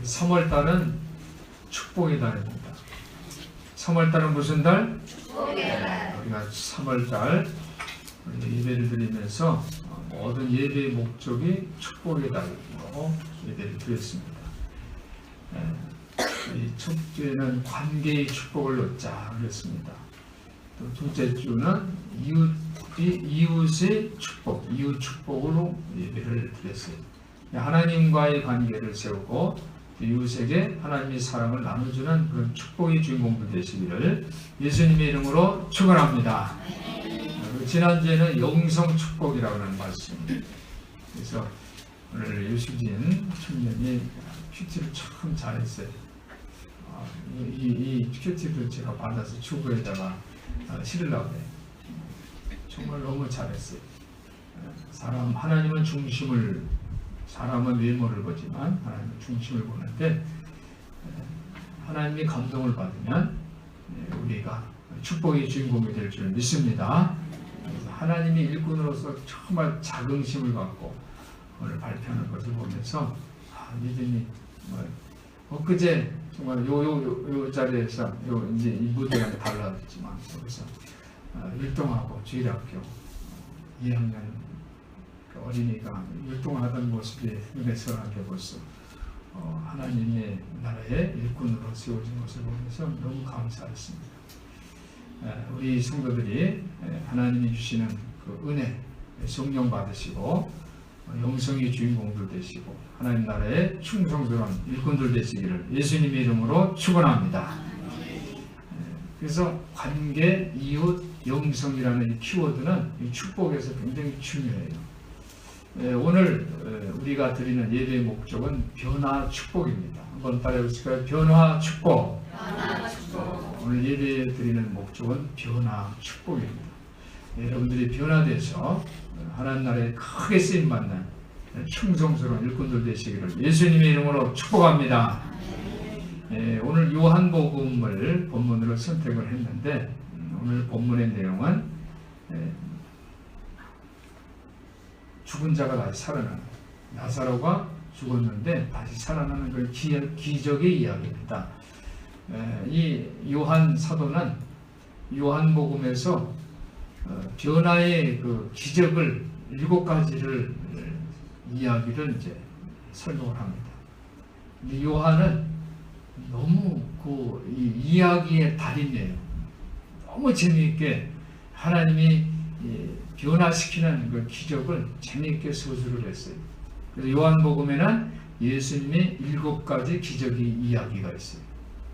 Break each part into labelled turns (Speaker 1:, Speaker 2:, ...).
Speaker 1: 3월달은 축복의 달입니다. 3월달은 무슨 달?
Speaker 2: 축복의 달.
Speaker 1: 우리가 3월달 예배를 드리면서 모든 예배의 목적이 축복의 달로 예배를 드렸습니다. 첫 주에는 관계의 축복을 얻자 그랬습니다. 또 둘째 주는 이웃의 축복, 이웃 축복으로 예배를 드렸어요. 하나님과의 관계를 세우고 이웃에게 하나님의 사랑을 나눠주는 그런 축복의 주인공들 되시기를 예수님의 이름으로 축원합니다. 지난주에는 영성 축복이라고 하는 말씀입니다. 그래서 오늘 유수진 청년이 큐티를 참 잘했어요. 이 큐티를 제가 받아서 주부에다가 실으려고 해요. 정말 너무 잘했어요. 하나님은 중심을, 사람은 외모를 보지만 하나님은 중심을 보는데, 하나님이 감동을 받으면 우리가 축복의 주인공이 될 줄 믿습니다. 그래서 하나님이 일꾼으로서 정말 자긍심을 갖고 오늘 발표하는 것을 보면서 믿음이 엊그제 정말 요 자리에서 이제 이 무대가 달라졌지만 거기서 율동하고 주일학교 2학년 어린이가 율동하던 모습이 눈에 선하게 벌써 하나님의 나라의 일꾼으로 세워진 것을 보면서 너무 감사했습니다. 우리 성도들이 하나님이 주시는 그 은혜, 성령 받으시고 영성의 주인공들 되시고 하나님 나라의 충성스러운 일꾼들 되시기를 예수님의 이름으로 축원합니다. 그래서 관계, 이웃, 영성이라는 이 키워드는 이 축복에서 굉장히 중요해요. 오늘 우리가 드리는 예배의 목적은 변화 축복입니다. 한번 따라해보실까요? 변화 축복. 오늘 예배 드리는 목적은 변화 축복입니다. 여러분들이 변화돼서 하나님 나라에 크게 쓰임받는 충성스러운 일꾼들 되시기를 예수님의 이름으로 축복합니다. 오늘 요한복음을 본문으로 선택을 했는데, 오늘 본문의 내용은 죽은 자가 다시 살아나는, 나사로가 죽었는데 다시 살아나는 그 기적의 이야기입니다. 이 요한 사도는 요한복음에서 변화의 그 기적을 7가지를 이야기를 이제 설명을 합니다. 근데 요한은 너무 이 이야기의 달인이에요. 너무 재미있게 하나님이 변화시키는 그 기적을 재미있게 서술을 했어요. 그래서 요한복음에는 예수님의 7가지 기적의 이야기가 있어요.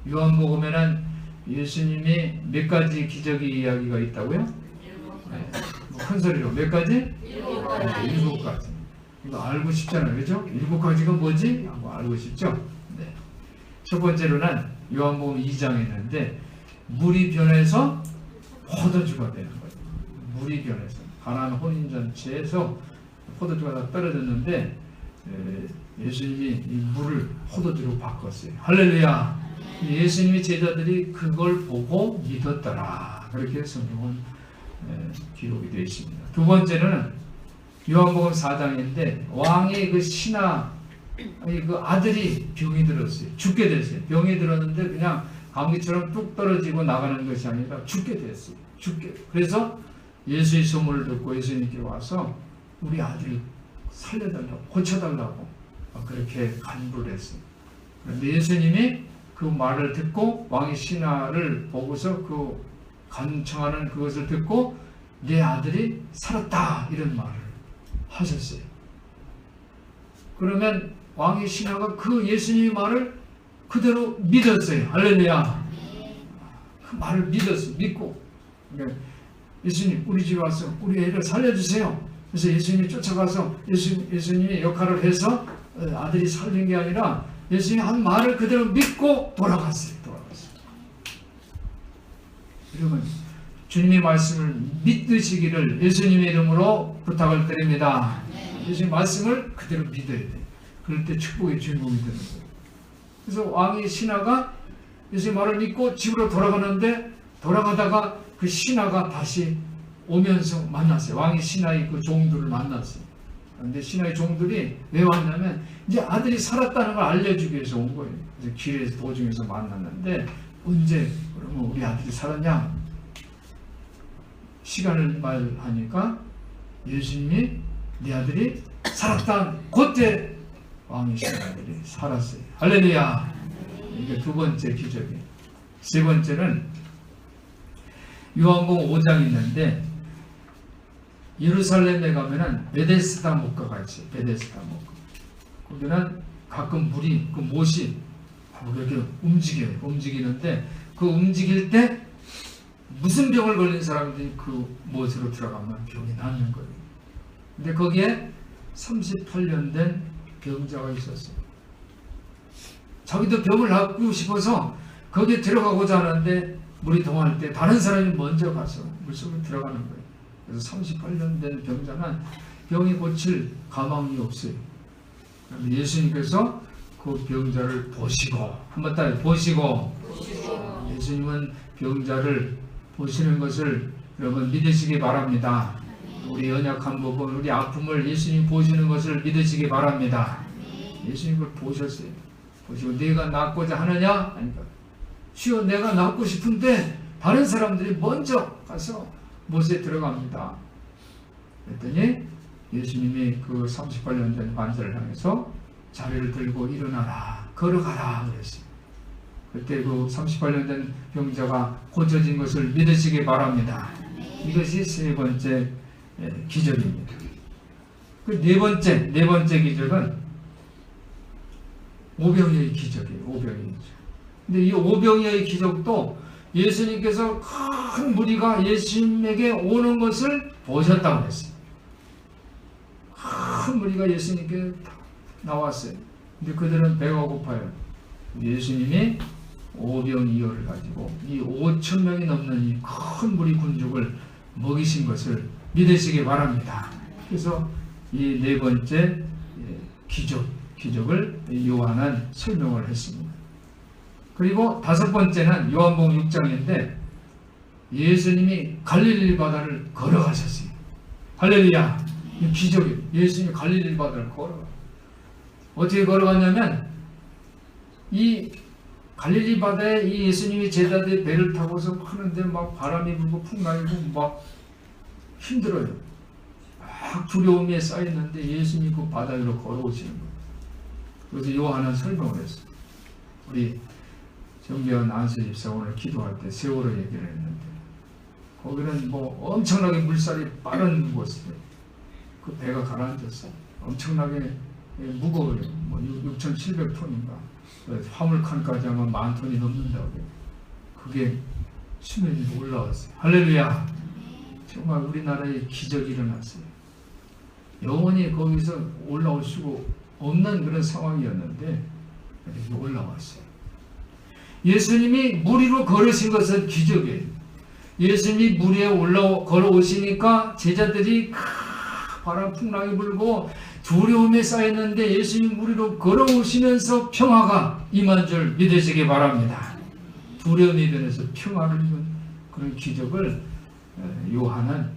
Speaker 1: 요한복음에는 예수님이 몇 가지 기적의 이야기가 있다고요? 큰 소리로 몇 가지? 7가지. 이거 알고 싶잖아요, 그죠? 7가지가 뭐지? 하고 알고 싶죠? 네. 첫 번째로는 요한복음 2장에 있는데, 물이 변해서 포도주가 되는 거예요. 물이 변해서 가나안 혼인잔치에서 포도주가 다 떨어졌는데 예수님이 이 물을 포도주로 바꿨어요. 할렐루야. 예수님이 제자들이 그걸 보고 믿었더라. 그렇게 성경은 기록이 되어 있습니다. 두 번째는 요한복음 4장인데, 왕의 그 신하, 그 아들이 병이 들었어요. 죽게 됐어요. 병이 들었는데 그냥 감기처럼 뚝 떨어지고 나가는 것이 아니라 죽게 됐어요. 그래서 예수의 소문을 듣고 예수님께 와서 우리 아들을 살려달라고, 고쳐달라고 그렇게 간구를 했어요. 그런데 예수님이 그 말을 듣고 왕의 신하를 보고서 그 간청하는 그것을 듣고 내 아들이 살았다 이런 말을 하셨어요. 그러면 왕의 신하가 그 예수님의 말을 그대로 믿었어요. 할렐루야. 그 말을 믿고, 그러니까 예수님 우리 집에 와서 우리 애를 살려주세요. 그래서 예수님이 쫓아가서 예수님이 역할을 해서 아들이 살린 게 아니라 예수님이 한 말을 그대로 믿고 돌아갔어요. 여러분, 주님의 말씀을 믿으시기를 예수님의 이름으로 부탁을 드립니다. 예수님의 말씀을 그대로 믿어야 돼요. 그럴 때 축복의 주인공이 되는 거예요. 그래서 왕의 신하가 예수님의 말을 믿고 집으로 돌아가는데, 돌아가다가 그 신하가 다시 오면서 만났어요. 왕의 신하의 그 종들을 만났어요. 그런데 신하의 종들이 왜 왔냐면 이제 아들이 살았다는 걸 알려주기 위해서 온 거예요. 그래서 길에서 도중에서 만났는데 언제 그러면 우리 아들이 살았냐? 시간을 말하니까 예수님이 네 아들이 살았다. 그때 왕이신 아들이 살았어요. 할렐루야. 이게 두 번째 기적이에요. 세 번째는 요한복음 5장 있는데 예루살렘에 가면은 베데스다 목가가 있어요. 베데스다 목가. 거기는 가끔 물이 그 못이 이렇게 움직여요. 움직이는데 그 움직일 때 무슨 병을 걸린 사람들이 그 못으로 들어가면 병이 낫는 거예요. 근데 거기에 38년 된 병자가 있었어요. 자기도 병을 낫고 싶어서 거기에 들어가고자 하는데 물이 동할 때 다른 사람이 먼저 가서 물속에 들어가는 거예요. 그래서 38년 된 병자는 병이 고칠 가망이 없어요. 예수님께서 그 병자를 보시고, 한번 따라 보시고, 예수님은 병자를 보시는 것을 여러분 믿으시기 바랍니다. 우리 연약한 부분, 우리 아픔을 예수님 보시는 것을 믿으시기 바랍니다. 예수님 그걸 보셨어요. 보시고 네가 낫고자 하느냐? 아니까 주여 내가 낫고 싶은데 다른 사람들이 먼저 가서 못에 들어갑니다. 그랬더니 예수님이 그 38년 된 환자를 향해서 자리를 들고 일어나라, 걸어가라 그랬어요. 그때 그 38년 된 병자가 고쳐진 것을 믿으시기 바랍니다. 이것이 세 번째 기적입니다. 그 네 번째 기적은 오병이어의 기적이에요. 오병이어. 근데 이 오병이어의 기적도 예수님께서 큰 무리가 예수님에게 오는 것을 보셨다고 했어요. 큰 무리가 예수님께 나왔어요. 근데 그들은 배가 고파요. 예수님이 오병이어를 가지고 이 5천 명이 넘는 이 큰 무리 군족을 먹이신 것을 믿으시기 바랍니다. 그래서 이 네 번째 기적을 요한은 설명을 했습니다. 그리고 다섯 번째는 요한복음 6장인데 예수님이 갈릴리 바다를 걸어가셨어요. 할렐루야. 이 기적이에요. 예수님이 갈릴리 바다를 걸어가요. 어떻게 걸어갔냐면 이 갈릴리 바다에 이 예수님이 제자들이 배를 타고서 하는데 막 바람이 불고 풍랑이고 막 힘들어요. 막 두려움에 쌓였는데 예수님이 그 바다 위로 걸어오시는 거예요. 그래서 요한은 설명을 했어요. 우리 정기현 안수 집사 오늘 기도할 때 세월호 얘기를 했는데 거기는 뭐 엄청나게 물살이 빠른 곳이에요. 그 배가 가라앉았어요. 엄청나게 무거워요. 뭐 6,700톤인가. 화물칸까지 하면 10,000톤이 넘는다고 해요. 그게 수면이 올라왔어요. 할렐루야. 정말 우리나라에 기적이 일어났어요. 영원히 거기서 올라올 수가 없는 그런 상황이었는데 이렇게 올라왔어요. 예수님이 물 위로 걸으신 것은 기적이에요. 예수님이 물 위에 걸어오시니까 제자들이 바람 풍랑이 불고 두려움에 쌓였는데 예수님 물 위로 걸어오시면서 평화가 임한 줄 믿으시기 바랍니다. 두려움이 변해서 평화를 입은 그런 기적을 요한은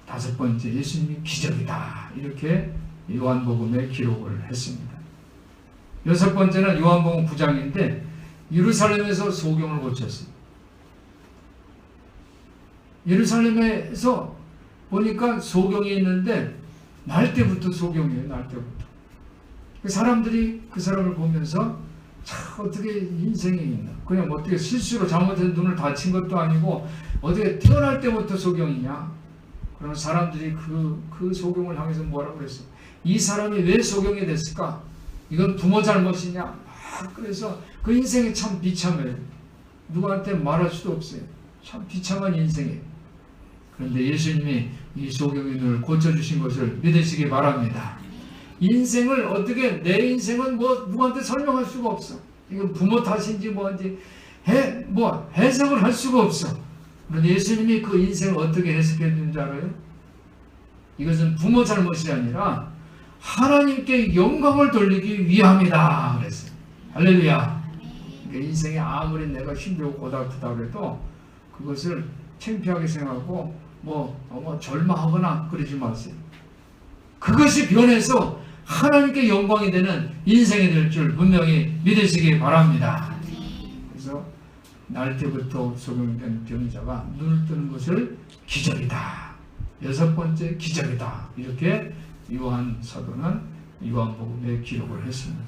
Speaker 1: 다섯 번째 예수님이 기적이다 이렇게 요한복음에 기록을 했습니다. 여섯 번째는 요한복음 9장인데 예루살렘에서 소경을 고쳤어요. 예루살렘에서 보니까 소경이 있는데 날 때부터 소경이에요. 날 때부터. 사람들이 그 사람을 보면서 참 어떻게 인생이 있나. 그냥 어떻게 실수로 잘못해서 눈을 다친 것도 아니고 어떻게 태어날 때부터 소경이냐. 그러면 사람들이 그 소경을 향해서 뭐라고 그랬어요. 이 사람이 왜 소경이 됐을까? 이건 부모 잘못이냐? 그래서 그 인생이 참 비참해요. 누구한테 말할 수도 없어요. 참 비참한 인생이에요. 그런데 예수님이 이 소경의 눈을 고쳐주신 것을 믿으시기 바랍니다. 인생을 어떻게, 내 인생은 뭐 누구한테 설명할 수가 없어. 이건 부모 탓인지 뭐인지 해석을 할 수가 없어. 그런데 예수님이 그 인생을 어떻게 해석해 주는지 알아요? 이것은 부모 잘못이 아니라 하나님께 영광을 돌리기 위함이다 그랬어요. 할렐루야. 그러니까 인생이 아무리 내가 힘들고 고달프다 그래도 그것을 창피하게 생각하고 절망하거나 그러지 마세요. 그것이 변해서 하나님께 영광이 되는 인생이 될 줄 분명히 믿으시기 바랍니다. 그래서 날 때부터 적용된 병자가 눈을 뜨는 것을 기적이다. 6번째 기적이다. 이렇게 요한 사도는 요한복음에 기록을 했습니다.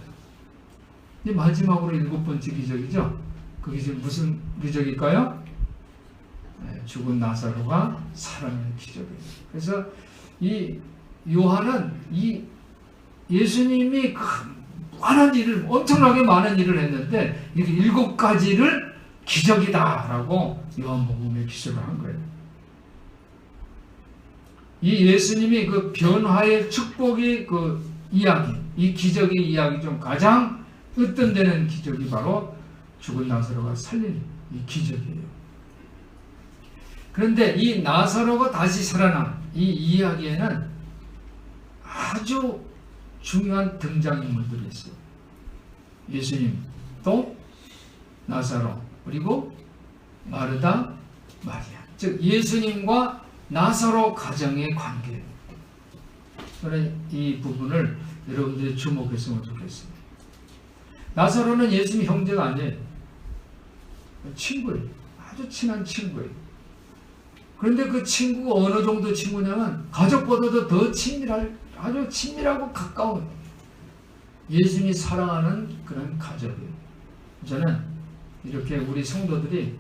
Speaker 1: 이제 마지막으로 7번째 기적이죠. 그 기적 무슨 기적일까요? 죽은 나사로가 살아나는 기적이에요. 그래서 이 요한은 이 예수님이 많은 일을, 엄청나게 많은 일을 했는데 이 7가지를 기적이다라고 요한복음에 기록을 한 거예요. 이 예수님이 그 변화의 축복의 그 이야기, 이 기적의 이야기 중 가장 으뜸되는 기적이 바로 죽은 나사로가 살린 이 기적이에요. 그런데 이 나사로가 다시 살아난 이 이야기에는 아주 중요한 등장인물들이 있어요. 예수님, 또 나사로, 그리고 마르다, 마리아. 즉 예수님과 나사로 가정의 관계. 저는 이 부분을 여러분들이 주목했으면 좋겠습니다. 나사로는 예수님 형제가 아니에요. 친구예요. 아주 친한 친구예요. 그런데 그 친구가 어느 정도 친구냐면 가족보다도 더 아주 친밀하고 가까운 예수님이 사랑하는 그런 가족이에요. 저는 이렇게 우리 성도들이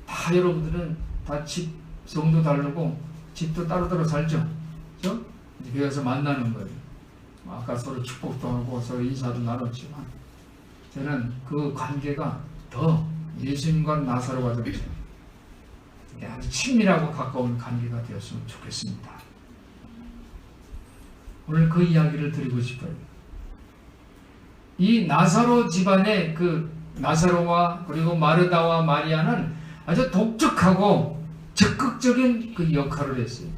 Speaker 1: 다 여러분들은 다 집 성도 다르고 집도 따로따로 살죠. 그렇죠? 이제 교회에서 만나는 거예요. 아까 서로 축복도 하고 서로 인사도 나눴지만 저는 그 관계가 더 예수님과 나사로 가정처럼 아주 친밀하고 가까운 관계가 되었으면 좋겠습니다. 오늘 그 이야기를 드리고 싶어요. 이 나사로 집안의 그 나사로와 그리고 마르다와 마리아는 아주 독특하고 적극적인 그 역할을 했어요.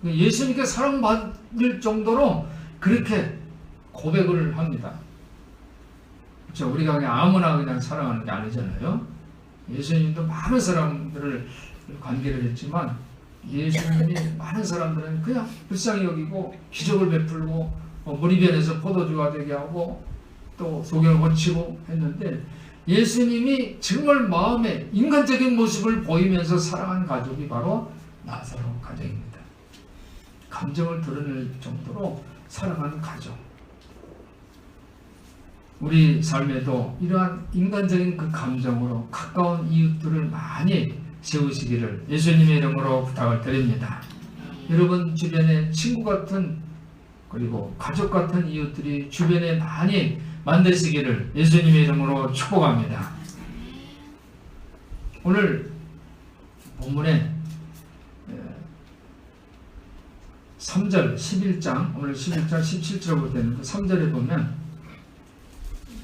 Speaker 1: 예수님께 사랑받을 정도로 그렇게 고백을 합니다. 그렇죠? 우리가 그냥 아무나 그냥 사랑하는 게 아니잖아요. 예수님도 많은 사람들을 관계를 했지만 예수님이 많은 사람들은 그냥 불쌍히 여기고 기적을 베풀고 무리변에서 포도주가 되게 하고 또 소경을 고치고 했는데 예수님이 정말 마음에 인간적인 모습을 보이면서 사랑한 가족이 바로 나사로 가정입니다. 감정을 드러낼 정도로 사랑하는 가족. 우리 삶에도 이러한 인간적인 그 감정으로 가까운 이웃들을 많이 세우시기를 예수님의 이름으로 부탁을 드립니다. 여러분 주변에 친구 같은 그리고 가족 같은 이웃들이 주변에 많이 만드시기를 예수님의 이름으로 축복합니다. 오늘 본문에 3절 11장 오늘 11장 17절부터 되는 3절에 보면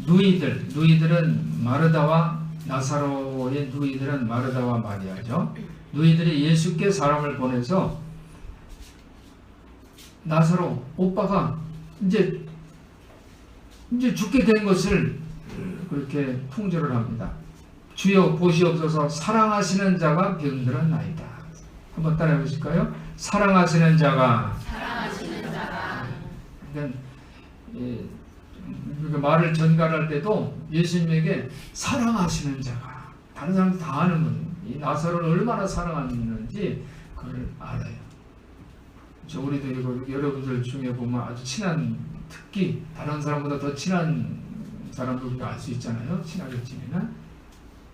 Speaker 1: 누이들은 마르다와 나사로의 누이들은 마르다와 마리아죠. 누이들이 예수께 사람을 보내서 나사로 오빠가 이제 죽게 된 것을 그렇게 통조를 합니다. 주여 보시옵소서 사랑하시는 자가 병들었나이다. 한번 따라해 보실까요? 사랑하시는 자가 그러니까 말을 전갈할 때도 예수님에게 사랑하시는 자가 다른 사람들 다 아는 거예요. 이 나사로를 얼마나 사랑하는지 그걸 알아요. 우리도 이거 여러분들 중에 보면 아주 친한 특히 다른 사람보다 더 친한 사람도 우리가 알 수 있잖아요. 친하게 지내는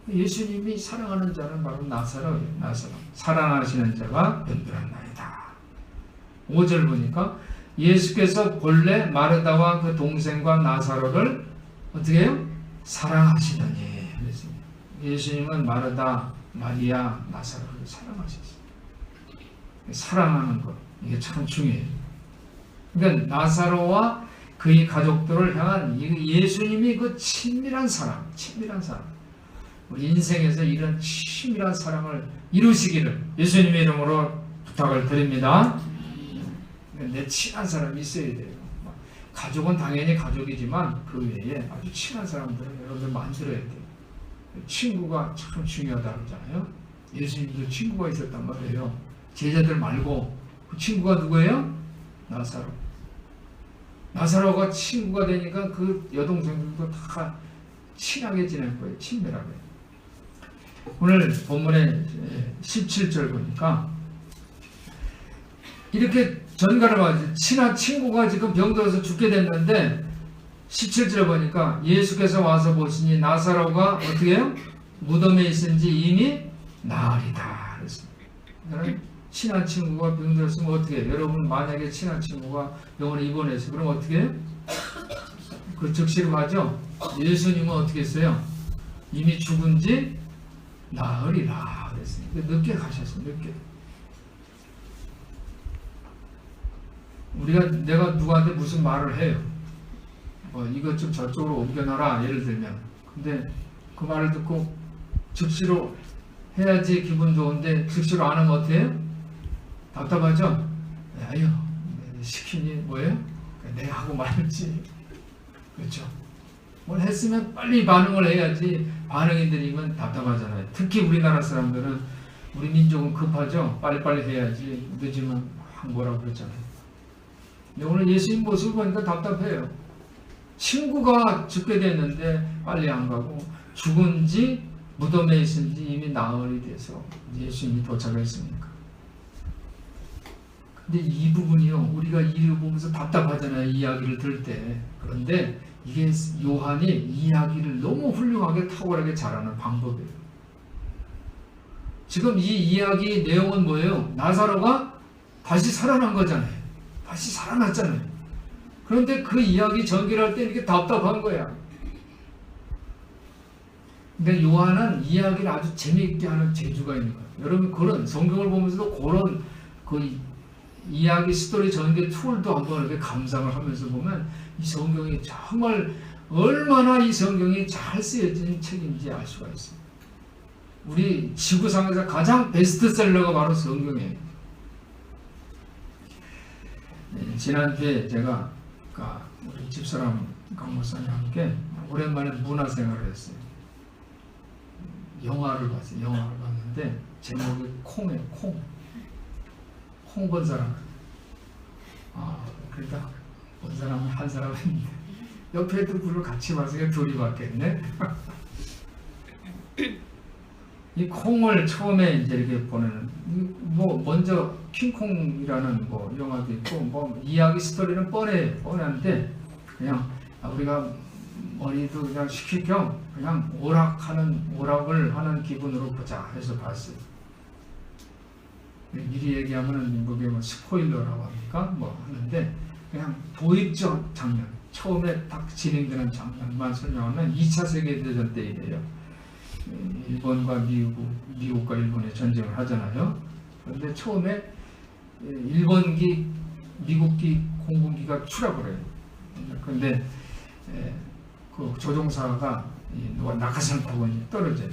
Speaker 1: 예수님이 사랑하는 자는 바로 나사로예요. 나사로 사랑하시는 자가 병들었나이다. 5절 보니까 예수께서 본래 마르다와 그 동생과 나사로를 어떻게 해요? 사랑하시더니 예수님은 마르다, 마리아, 나사로를 사랑하셨어요. 사랑하는 것 이게 참 중요해요. 그러니까 나사로와 그의 가족들을 향한 예수님이 그 친밀한 사랑 우리 인생에서 이런 친밀한 사랑을 이루시기를 예수님의 이름으로 부탁을 드립니다. 내 친한 사람이 있어야 돼요. 가족은 당연히 가족이지만 그 외에 아주 친한 사람들은 여러분들 만들어야 돼요. 친구가 참 중요하다고 그러잖아요. 예수님도 친구가 있었단 말이에요. 제자들 말고 그 친구가 누구예요? 나사로가 친구가 되니까 그 여동생들도 다 친하게 지낼 거예요. 친밀하게. 오늘 본문의 17절 보니까 이렇게 전가를 봐야지. 친한 친구가 지금 병들어서 죽게 됐는데 17절 보니까 예수께서 와서 보시니 나사로가 어떻게 해요? 무덤에 있은지 이미 나으리다 그랬습니다. 친한 친구가 병들었으면 어떻게 해요? 여러분 만약에 친한 친구가 병원에 입원해서 그럼 어떻게 해요? 그 즉시로 가죠? 예수님은 어떻게 했어요? 이미 죽은지 나으리라 그랬습니다. 늦게 가셨어요. 늦게. 내가 누구한테 무슨 말을 해요. 이것 좀 저쪽으로 옮겨놔라 예를 들면. 근데 그 말을 듣고 즉시로 해야지 기분 좋은데 즉시로 안 하면 어떻게 해요? 답답하죠? 아유 시키니 뭐예요? 내가 하고 말지. 그렇죠? 뭘 했으면 빨리 반응을 해야지 반응이 느리면 답답하잖아요. 특히 우리나라 사람들은 우리 민족은 급하죠? 빨리빨리 해야지 늦으면 확 뭐라고 그러잖아요. 오늘 예수님 모습을 보니까 답답해요. 친구가 죽게 됐는데 빨리 안 가고 죽은지 무덤에 있은지 이미 나흘이 돼서 예수님이 도착했습니까? 근데 이 부분이요 우리가 이를 보면서 답답하잖아요. 이야기를 들을 때. 그런데 이게 요한이 이야기를 너무 훌륭하게 탁월하게 잘하는 방법이에요. 지금 이 이야기 내용은 뭐예요? 나사로가 다시 살아난 거잖아요. 다시 살아났잖아요. 그런데 그 이야기 전개할 때 이렇게 답답한 거야. 근데 요한은 이야기를 아주 재미있게 하는 재주가 있는 거예요. 여러분 그런 성경을 보면서도 그런 그 이야기 스토리 전개 툴도 한번 이렇게 감상을 하면서 보면 이 성경이 정말 얼마나 이 성경이 잘 쓰여진 책인지 알 수가 있어요. 우리 지구상에서 가장 베스트셀러가 바로 성경이에요. 지난주에 제가 우리 집사람 강목사님과 함께 오랜만에 문화생활을 했어요. 영화를 봤어요. 영화를 봤는데 제목이 콩이에요. 콩 본 사람. 그러니까 본 사람은 한 사람 했는데 옆에도 그걸 같이 봤으니까 둘이 봤겠네. 이 콩을 처음에 이제 이렇게 보내는 먼저 킹콩이라는 영화도 있고 이야기 스토리는 뻔한데 그냥 우리가 머리도 그냥 식힐 겸 그냥 오락을 하는 기분으로 보자 해서 봤어요. 미리 얘기하면은 그게 스포일러라고 합니까? 하는데 그냥 도입적 장면 처음에 딱 진행되는 장면만 설명하면 2차 세계대전 때 일이에요. 일본과 미국과 일본의 전쟁을 하잖아요. 그런데 처음에 일본기, 미국기 공군기가 추락을 해요. 그런데 그 조종사가 낙하산 타고 떨어져요.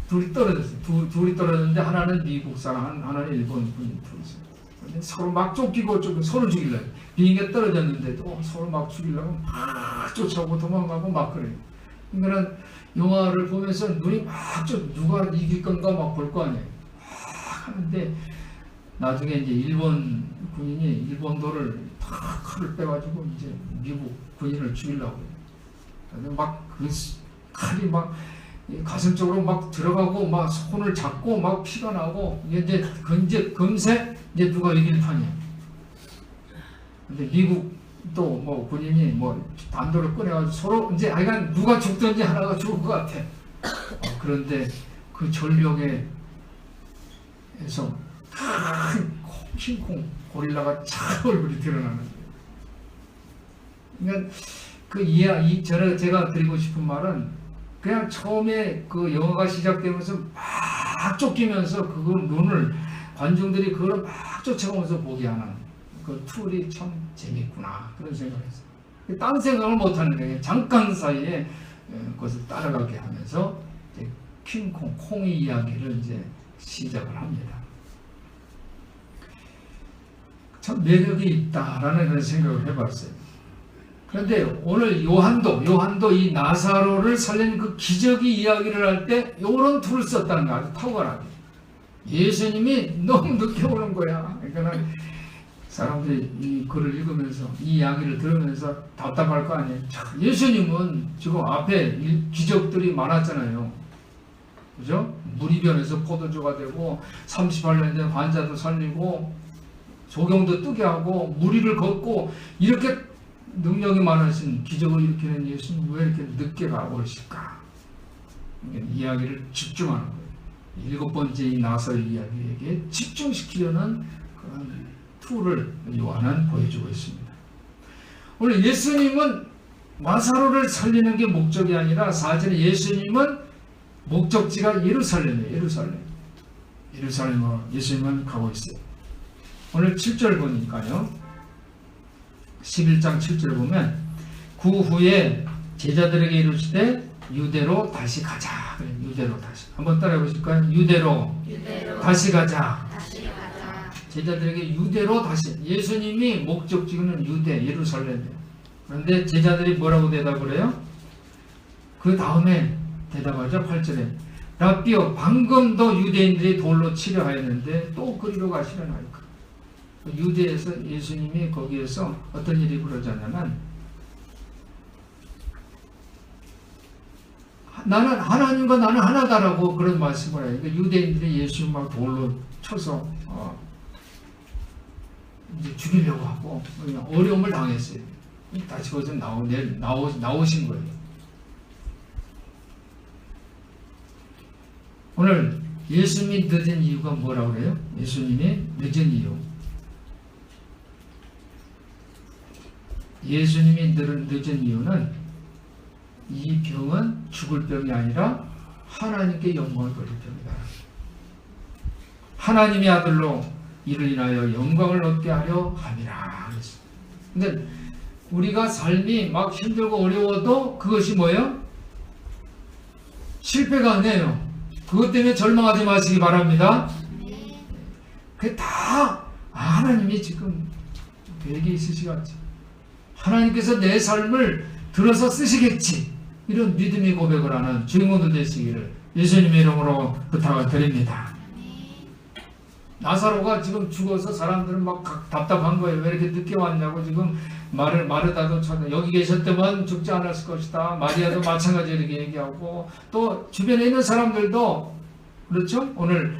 Speaker 1: 둘이 떨어졌어요. 둘이 떨어졌는데 하나는 미국 사람, 하나는 일본 군인 둘이서. 근데 서로 막 쫓기고 서로 죽이려고. 비행기가 떨어졌는데도 서로 막 죽이려고 막 쫓아오고 도망가고 막 그래요. 그러니까 영화를 보면서 눈이 막 누가 이길 건가 막 볼 거 아니에요. 막 하는데 나중에 이제 일본 군인이 일본도를 탁 칼을 빼가지고 이제 미국 군인을 죽이려고 해요. 막 그 칼이 막 가슴 쪽으로 막 들어가고 막 손을 잡고 막 피가 나고 이제 금세 이제 누가 이길 판이야. 근데 미국도 군인이 단도를 꺼내가지고 서로 이제 하여간 누가 죽든지 하나가 죽을 것 같아. 그런데 그 전력에서 킹콩 고릴라가 참 얼굴이 드러나는 거예요. 그러니까 제가 드리고 싶은 말은 그냥 처음에 그 영화가 시작되면서 막 쫓기면서 그걸 관중들이 그걸 막 쫓아가면서 보게 하는 그 툴이 참 재밌구나 그런 생각을 했어요. 딴 생각을 못하는 거예요. 잠깐 사이에 그것을 따라가게 하면서 이제 콩의 이야기를 이제 시작을 합니다. 참 매력이 있다라는 그런 생각을 해봤어요. 그런데 오늘 요한도 이 나사로를 살린 그 기적의 이야기를 할 때 이런 툴을 썼다는 거 아주 탁월하게. 예수님이 너무 늦게 오는 거야. 그러니까 사람들이 이 글을 읽으면서 이 이야기를 들으면서 답답할 거 아니에요. 예수님은 지금 앞에 기적들이 많았잖아요. 그죠? 물이 변해서 포도주가 되고 38년 된 환자도 살리고 소경도 뜨게 하고 무리를 걷고 이렇게 능력이 많으신 기적을 일으키는 예수님 왜 이렇게 늦게 가고 오실까? 이야기를 집중하는 거예요. 7번째 이 나사렛 이야기에게 집중시키려는 그런 툴을 요한은 보여주고 있습니다. 오늘 예수님은 나사로를 살리는 게 목적이 아니라 사실은 예수님은 목적지가 예루살렘이에요. 예루살렘으로 예수님은 가고 있어요. 오늘 7절 보니까요. 11장 7절 보면 그 후에 제자들에게 이르시되 유대로 다시 가자. 유대로 다시. 한번 따라해 보실까요? 유대로 다시 가자. 제자들에게 유대로 다시. 예수님이 목적지는 유대, 예루살렘이에요. 그런데 제자들이 뭐라고 대답을 해요? 그 다음에 대답하죠. 8절에 라삐요 방금도 유대인들이 돌로 치려 하였는데 또 그리로 가시려나이까. 유대에서 예수님이 거기에서 어떤 일이 벌어졌냐면 나는 하나님과 나는 하나다라고 그런 말씀을 해요. 그러니까 유대인들이 예수님 막 돌로 쳐서 이제 죽이려고 하고 어려움을 당했어요. 다시 거기서 나오신 거예요. 오늘 예수님이 늦은 이유가 뭐라고 그래요? 예수님이 늦은 이유. 예수님이 늦은 이유는 이 병은 죽을 병이 아니라 하나님께 영광을 돌릴 병이다. 하나님의 아들로 이를 인하여 영광을 얻게 하려 함이라. 근데 우리가 삶이 막 힘들고 어려워도 그것이 뭐예요? 실패가 아니에요. 그것 때문에 절망하지 마시기 바랍니다. 그게 다 하나님이 지금 계획이 있으시겠지. 하나님께서 내 삶을 들어서 쓰시겠지. 이런 믿음의 고백을 하는 주인공들 되시기를 예수님의 이름으로 부탁을 드립니다. 나사로가 지금 죽어서 사람들은 막 답답한 거예요. 왜 이렇게 늦게 왔냐고 지금 마르다도 여기 계셨다면 죽지 않았을 것이다. 마리아도 마찬가지로 이렇게 얘기하고 또 주변에 있는 사람들도 그렇죠? 오늘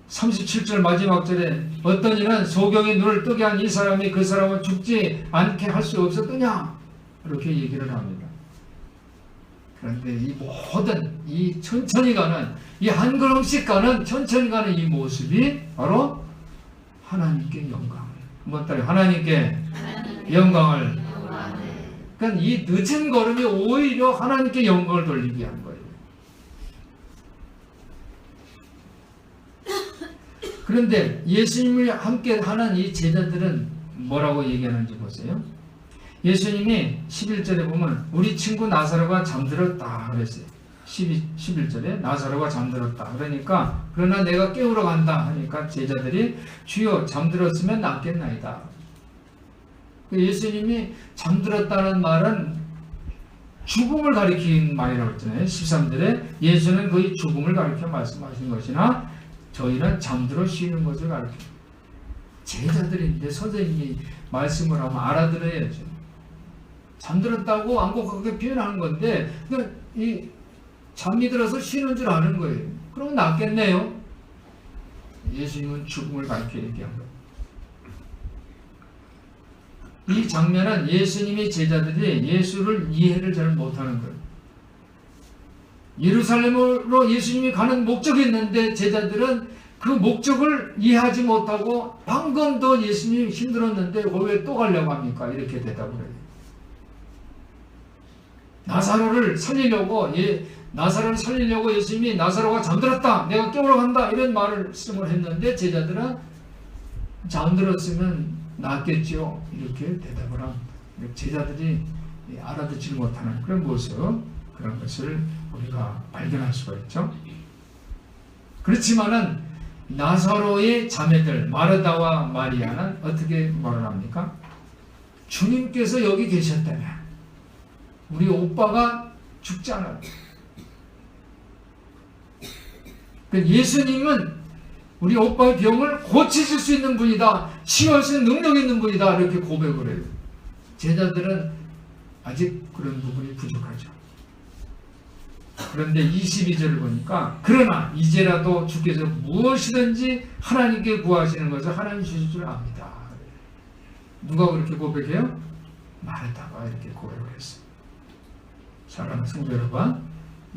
Speaker 1: 37절 마지막 절에 어떤 이는 소경이 눈을 뜨게 한 이 사람이 그 사람은 죽지 않게 할 수 없었느냐 이렇게 얘기를 합니다. 그런데 이 모든 이 천천히 가는 이 한 걸음씩 가는 천천히 가는 이 모습이 바로 하나님께 영광을 한번 따라 하나님께 영광을 그러니까 이 늦은 걸음이 오히려 하나님께 영광을 돌리게 위한 거예요. 그런데 예수님을 함께 하는 이 제자들은 뭐라고 얘기하는지 보세요. 예수님이 11절에 보면 우리 친구 나사로가 잠들었다 그랬어요. 11절에 나사로가 잠들었다. 그러니까 그러나 내가 깨우러 간다 하니까 제자들이 주여 잠들었으면 낫겠나이다. 예수님이 잠들었다는 말은 죽음을 가리킨 말이라고 했잖아요. 13절에 예수는 거의 죽음을 가리켜 말씀하신 것이나 저희는 잠들어 쉬는 것을 가르쳐요. 제자들인데 선생님이 말씀을 하면 알아들어야죠. 잠들었다고 완곡하게 표현하는 건데 그러니까 이 잠이 들어서 쉬는 줄 아는 거예요. 그러면 낫겠네요. 예수님은 죽음을 가르쳐 얘기한 거예요. 이 장면은 예수님이 제자들이 예수를 이해를 잘 못하는 거예요. 예루살렘으로 예수님이 가는 목적이 있는데 제자들은 그 목적을 이해하지 못하고 방금 더 예수님이 힘들었는데 왜 또 가려고 합니까? 이렇게 대답을 해요. 나사로를 살리려고 예수님이 나사로가 잠들었다. 내가 깨우러 간다. 이런 말씀을 했는데 제자들은 잠들었으면 낫겠죠. 이렇게 대답을 합니다. 제자들이 알아듣지 못하는 그런 모습 그런 것을 우리가 발견할 수가 있죠. 그렇지만은 나사로의 자매들 마르다와 마리아는 어떻게 말을 합니까? 주님께서 여기 계셨다면 우리 오빠가 죽지 않아요. 예수님은 우리 오빠의 병을 고치실 수 있는 분이다. 치유할 수 있는 능력 있는 분이다. 이렇게 고백을 해요. 제자들은 아직 그런 부분이 부족하죠. 그런데 22절을 보니까 그러나 이제라도 주께서 무엇이든지 하나님께 구하시는 것을 하나님 주실 줄 압니다. 누가 그렇게 고백해요? 마르다가 이렇게 고백을 했어요. 사랑하는 성도 여러분,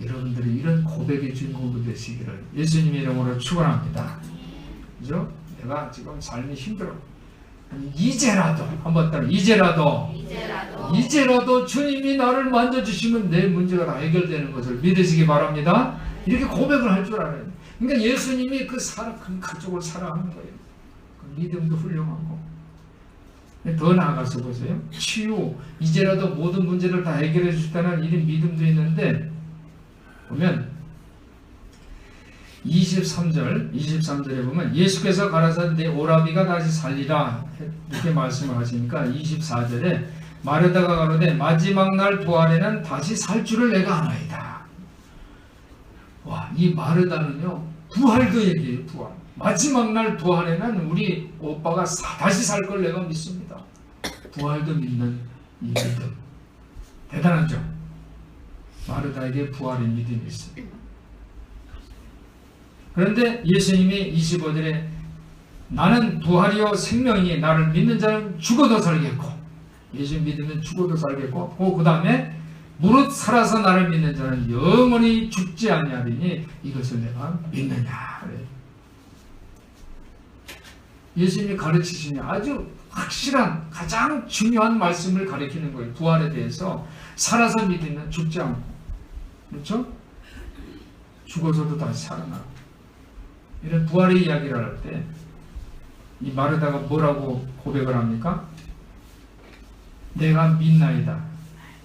Speaker 1: 여러분들이 이런 고백의 주인공도 되시기를 예수님의 이름으로 축원합니다. 그죠? 내가 지금 삶이 힘들어. 이제라도 한번 따라 이제라도 주님이 나를 만져주시면 내 문제가 다 해결되는 것을 믿으시기 바랍니다. 이렇게 고백을 할 줄 알아요. 그러니까 예수님이 그 가족을 사랑하는 거예요. 그 믿음도 훌륭하고. 더 나아가서 보세요. 치유, 이제라도 모든 문제를 다 해결해 주시다는 이런 믿음도 있는데 보면 23절에 보면 예수께서 가라사대 내 오라비가 다시 살리라 이렇게 말씀을 하시니까 24절에 마르다가 가로되 마지막 날 부활에는 다시 살 줄을 내가 아나이다. 와, 이 마르다는요 부활도 얘기해요. 부활. 마지막 날 부활에는 우리 오빠가 다시 살 걸 내가 믿습니다. 부활도 믿는 이 믿음 대단하죠. 마르다에게 부활의 믿음이 있습니다. 그런데 예수님이 25절에 나는 부활이요 생명이니 나를 믿는 자는 죽어도 살겠고, 예수 믿으면 죽어도 살겠고, 그 다음에 무릇 살아서 나를 믿는 자는 영원히 죽지 아니하리니 이것을 내가 믿느냐. 예수님이 가르치시는 아주 확실한 가장 중요한 말씀을 가르치는 거예요. 부활에 대해서 살아서 믿으면 죽지 않고, 그렇죠? 죽어서도 다시 살아나고. 이런 부활의 이야기를 할 때 이 마르다가 뭐라고 고백을 합니까? 내가 믿나이다.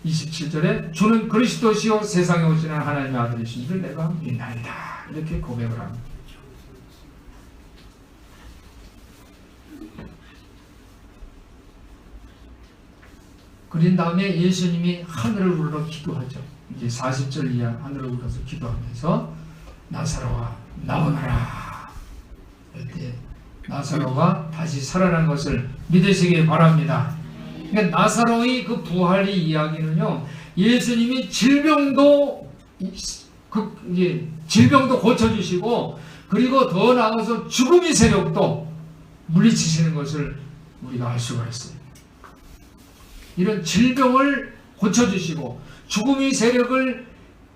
Speaker 1: 27절에 주는 그리스도시요 세상에 오시는 하나님의 아들이신 줄 내가 믿나이다. 이렇게 고백을 합니다. 그린 다음에 예수님이 하늘을 우러러 기도하죠. 이제 40절 이하 하늘을 우러러서 기도하면서 나사로와 나오너라. 이때 나사로가 다시 살아난 것을 믿으시기 바랍니다. 그러니까 나사로의 그 부활의 이야기는요, 예수님이 질병도 고쳐주시고, 그리고 더 나아가서 죽음의 세력도 물리치시는 것을 우리가 알 수가 있어요. 이런 질병을 고쳐주시고 죽음의 세력을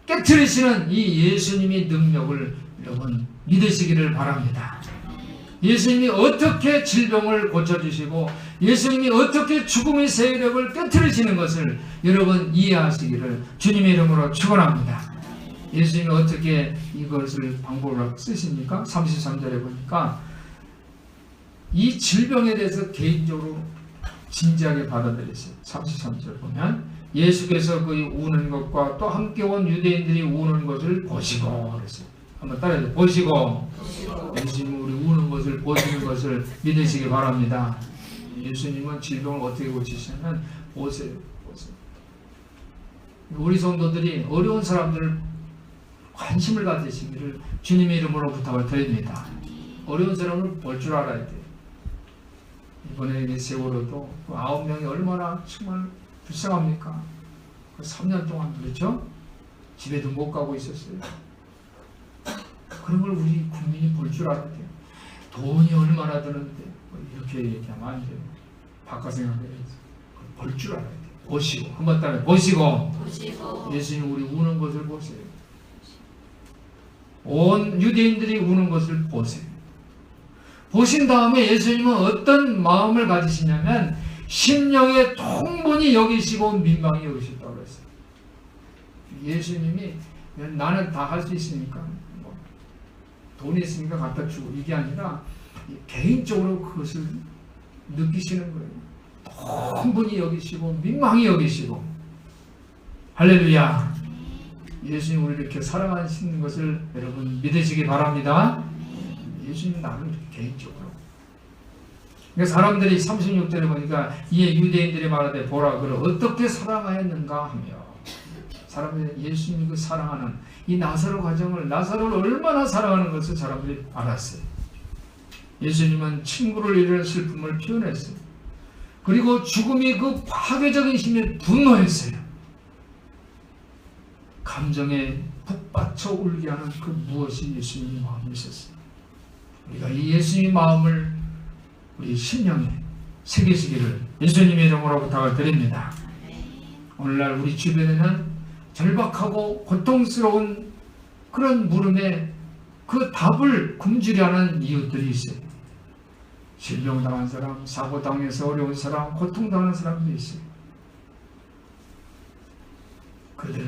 Speaker 1: 깨트리시는 이 예수님의 능력을 여러분 믿으시기를 바랍니다. 예수님이 어떻게 질병을 고쳐주시고 예수님이 어떻게 죽음의 세력을 깨트리시는 것을 여러분 이해하시기를 주님의 이름으로 축원합니다. 예수님이 어떻게 이것을 방법을 쓰십니까? 33절에 보니까 이 질병에 대해서 개인적으로 진지하게 받아들이세요. 33절 보면 예수께서 그 우는 것과 또 함께 온 유대인들이 우는 것을 보시고 그랬어요. 한번 따라해서 보시고. 예수님은 우리 우는 것을 보시는 것을 믿으시기 바랍니다. 예수님은 질병을 어떻게 고치시냐면 보세요. 우리 성도들이 어려운 사람들을 관심을 가지시기를 주님의 이름으로 부탁을 드립니다. 어려운 사람을 볼 줄 알아야 돼요. 이번에 세월호도 9명이 얼마나 정말 불쌍합니까? 3년 동안 그렇죠? 집에도 못 가고 있었어요. 그런 걸 우리 국민이 볼 줄 알아야 돼요. 돈이 얼마나 드는데 이렇게 얘기하면 안 돼요. 바꿔 생각해야지. 볼 줄 알아야 돼요. 보시고 한번 따라 보시고. 예수님 우리 우는 것을 보세요. 온 유대인들이 우는 것을 보세요. 보신 다음에 예수님은 어떤 마음을 가지시냐면 심령의 통분히 여기시고 민망히 여기셨다고 했어요. 예수님이 나는 다 할 수 있으니까 뭐 돈이 있으니까 갖다 주고 이게 아니라 개인적으로 그것을 느끼시는 거예요. 통분히 여기시고 민망히 여기시고. 할렐루야. 예수님 우리를 이렇게 사랑하시는 것을 여러분 믿으시기 바랍니다. 예수님 나를 개인적으로. 그러니까 사람들이 36절에 보니까 이에 유대인들이 말하되 보라 그를 어떻게 사랑하였는가 하며 사람들이 예수님이 그 사랑하는 이 나사로 가정을 나사로를 얼마나 사랑하는 것을 사람들이 알았어요. 예수님은 친구를 잃은 슬픔을 표현했어요. 그리고 죽음이 그 파괴적인 힘에 분노했어요. 감정에 북받쳐 울게 하는 그 무엇이 예수님의 마음에 있었어요. 우리가 이 예수님의 마음을 우리 심령에 새기시기를 예수님의 이름으로 부탁을 드립니다. 오늘날 우리 주변에는 절박하고 고통스러운 그런 물음에 그 답을 굶주려 하는 이웃들이 있어요. 질병당한 사람, 사고당해서 어려운 사람, 고통당하는 사람들이 있어요. 그들을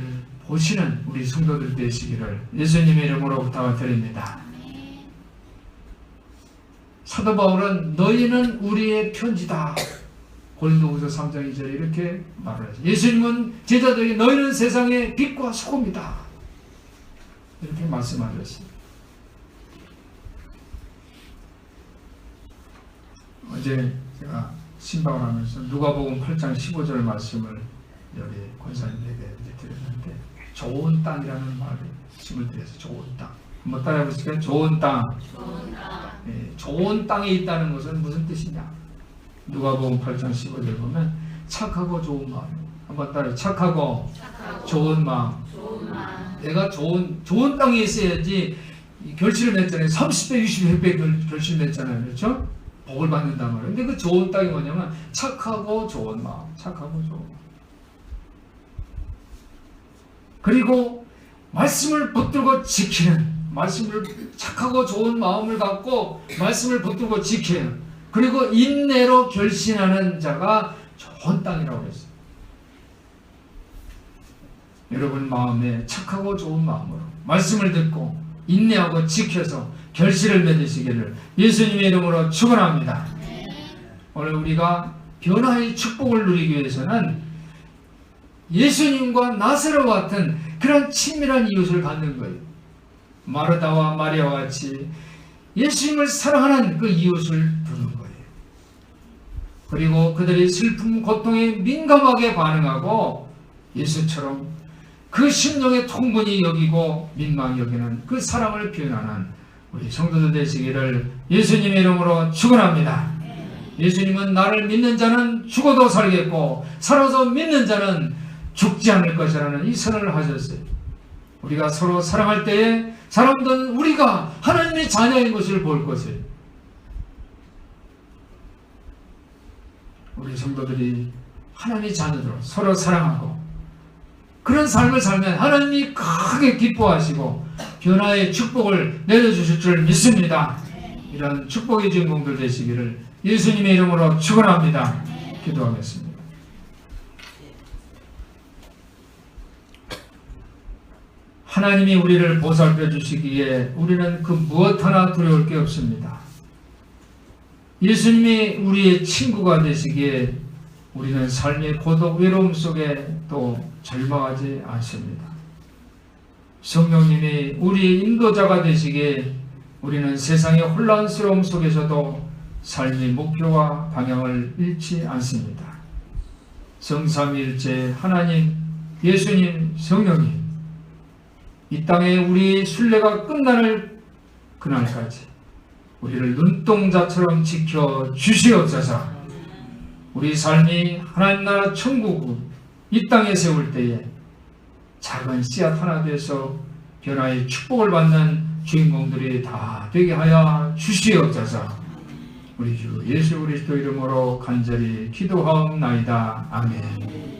Speaker 1: 보시는 우리 성도들 되시기를 예수님의 이름으로 부탁을 드립니다. 사도 바울은 너희는 우리의 편지다. 고린도후서 3장 2절에 이렇게 말을 하죠. 예수님은 제자들에게 너희는 세상의 빛과 소금이다. 이렇게 말씀하셨습니다. 어제 제가 신방을 하면서 누가복음 8장 15절 말씀을 여기 권사님에게 드렸는데 좋은 땅이라는 말씀을 드려서 좋은 땅. 한번 따라해 보실까요? 좋은 땅. 네, 좋은 땅에 있다는 것은 무슨 뜻이냐? 누가복음 8장 15절 보면 착하고 좋은 마음. 한번 따라해. 착하고 좋은 마음. 내가 좋은 땅에 있어야지 결실을 맺잖아요. 30배, 60배 결실 맺잖아요. 그렇죠? 복을 받는단 말이에요. 근데 그 좋은 땅이 뭐냐면 착하고 좋은 마음. 착하고 좋은 마음. 그리고 말씀을 붙들고 지키는, 말씀을 착하고 좋은 마음을 갖고 말씀을 붙들고 지키는, 그리고 인내로 결신하는 자가 좋은 땅이라고 했어요. 여러분 마음에 착하고 좋은 마음으로 말씀을 듣고 인내하고 지켜서 결실을 맺으시기를 예수님의 이름으로 축원합니다. 오늘 우리가 변화의 축복을 누리기 위해서는 예수님과 나사로와 같은 그런 친밀한 이웃을 갖는 거예요. 마르다와 마리아와 같이 예수님을 사랑하는 그 이웃을 두는 거예요. 그리고 그들이 슬픔, 고통에 민감하게 반응하고 예수처럼 그 심령의 통분이 여기고 민망히 여기는 그 사랑을 표현하는 우리 성도들 되시기를 예수님의 이름으로 축원합니다. 예수님은 나를 믿는 자는 죽어도 살겠고 살아서 믿는 자는 죽지 않을 것이라는 이 선언을 하셨어요. 우리가 서로 사랑할 때에 사람들은 우리가 하나님의 자녀인 것을 볼 것을, 우리 성도들이 하나님의 자녀들로 서로 사랑하고 그런 삶을 살면 하나님이 크게 기뻐하시고 변화의 축복을 내려주실 줄 믿습니다. 이런 축복의 주인공들 되시기를 예수님의 이름으로 축원합니다. 기도하겠습니다. 하나님이 우리를 보살펴 주시기에 우리는 그 무엇 하나 두려울 게 없습니다. 예수님이 우리의 친구가 되시기에 우리는 삶의 고독, 외로움 속에 또 절망하지 않습니다. 성령님이 우리의 인도자가 되시기에 우리는 세상의 혼란스러움 속에서도 삶의 목표와 방향을 잃지 않습니다. 성삼위일체 하나님, 예수님, 성령님, 이 땅에 우리의 순례가 끝나는 그날까지 우리를 눈동자처럼 지켜 주시옵소서. 우리 삶이 하나님 나라 천국을 이 땅에 세울 때에 작은 씨앗 하나 돼서 변화의 축복을 받는 주인공들이 다 되게 하여 주시옵소서. 우리 주 예수 그리스도 이름으로 간절히 기도하옵나이다. 아멘.